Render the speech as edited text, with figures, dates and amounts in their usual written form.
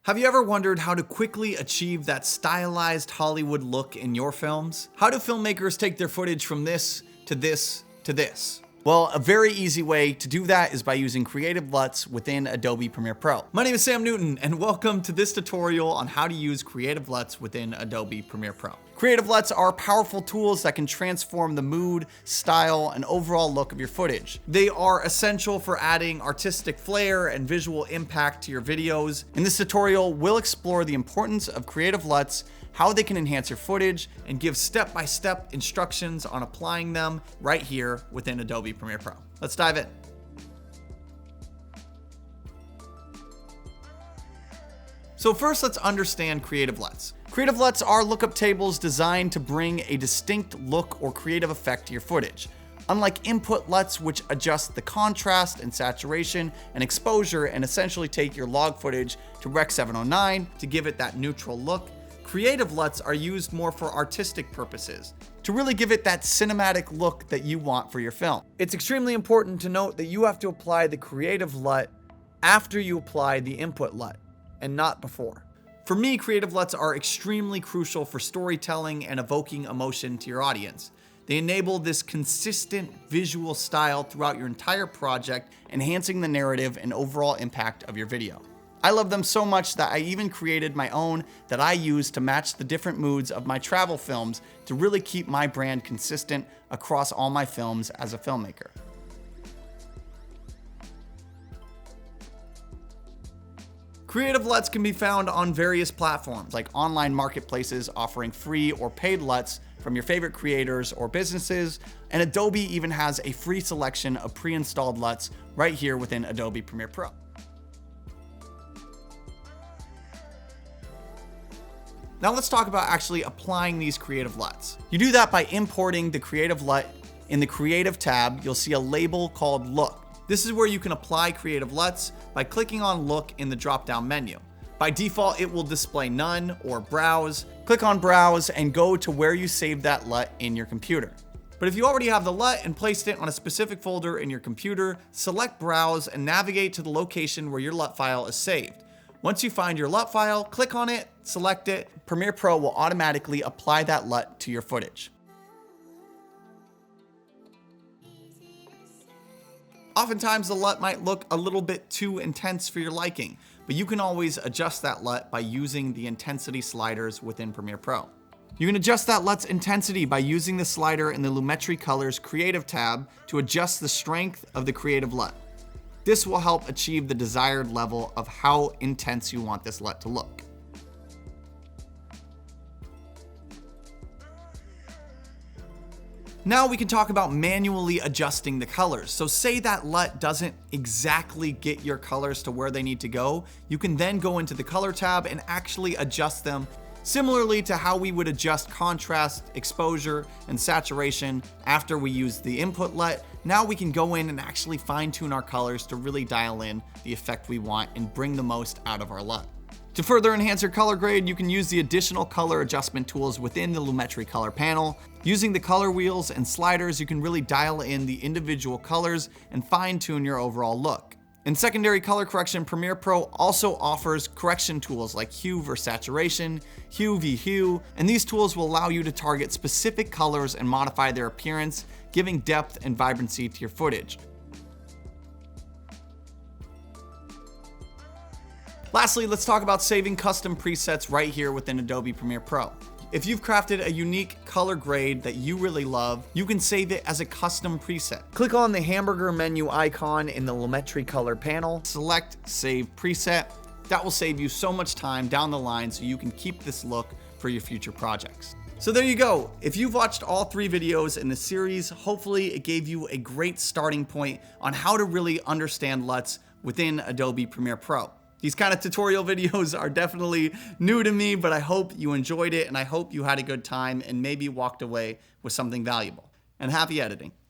Have you ever wondered how to quickly achieve that stylized Hollywood look in your films? How do filmmakers take their footage from this to this to this? Well, a very easy way to do that is by using Creative LUTs within Adobe Premiere Pro. My name is Sam Newton, and welcome to this tutorial on how to use Creative LUTs within Adobe Premiere Pro. Creative LUTs are powerful tools that can transform the mood, style, and overall look of your footage. They are essential for adding artistic flair and visual impact to your videos. In this tutorial, we'll explore the importance of Creative LUTs, how they can enhance your footage, and give step-by-step instructions on applying them right here within Adobe Premiere Pro. Let's dive in. So first, let's understand Creative LUTs. Creative LUTs are lookup tables designed to bring a distinct look or creative effect to your footage. Unlike input LUTs, which adjust the contrast and saturation and exposure and essentially take your log footage to Rec 709 to give it that neutral look, Creative LUTs are used more for artistic purposes, to really give it that cinematic look that you want for your film. It's extremely important to note that you have to apply the Creative LUT after you apply the input LUT, and not before. For me, Creative LUTs are extremely crucial for storytelling and evoking emotion to your audience. They enable this consistent visual style throughout your entire project, enhancing the narrative and overall impact of your video. I love them so much that I even created my own that I use to match the different moods of my travel films to really keep my brand consistent across all my films as a filmmaker. Creative LUTs can be found on various platforms like online marketplaces offering free or paid LUTs from your favorite creators or businesses, and Adobe even has a free selection of pre-installed LUTs right here within Adobe Premiere Pro. Now let's talk about actually applying these Creative LUTs. You do that by importing the Creative LUT. In the Creative tab, you'll see a label called Look. This is where you can apply Creative LUTs by clicking on Look in the drop-down menu. By default, it will display None or Browse. Click on Browse and go to where you saved that LUT in your computer. But if you already have the LUT and placed it on a specific folder in your computer, select Browse and navigate to the location where your LUT file is saved. Once you find your LUT file, click on it, select it. Premiere Pro will automatically apply that LUT to your footage. Oftentimes the LUT might look a little bit too intense for your liking, but you can always adjust that LUT by using the intensity sliders within Premiere Pro. You can adjust that LUT's intensity by using the slider in the Lumetri Colors Creative tab to adjust the strength of the Creative LUT. This will help achieve the desired level of how intense you want this LUT to look. Now we can talk about manually adjusting the colors. So say that LUT doesn't exactly get your colors to where they need to go. You can then go into the color tab and actually adjust them similarly to how we would adjust contrast, exposure, and saturation after we use the input LUT. Now we can go in and actually fine-tune our colors to really dial in the effect we want and bring the most out of our LUT. To further enhance your color grade, you can use the additional color adjustment tools within the Lumetri Color panel. Using the color wheels and sliders, you can really dial in the individual colors and fine-tune your overall look. In secondary color correction, Premiere Pro also offers correction tools like hue versus saturation, hue v hue, and these tools will allow you to target specific colors and modify their appearance, giving depth and vibrancy to your footage. Lastly, let's talk about saving custom presets right here within Adobe Premiere Pro. If you've crafted a unique color grade that you really love, you can save it as a custom preset. Click on the hamburger menu icon in the Lumetri Color panel, select Save Preset. That will save you so much time down the line so you can keep this look for your future projects. So there you go. If you've watched all 3 videos in the series, hopefully it gave you a great starting point on how to really understand LUTs within Adobe Premiere Pro. These kind of tutorial videos are definitely new to me, but I hope you enjoyed it and I hope you had a good time and maybe walked away with something valuable. And happy editing.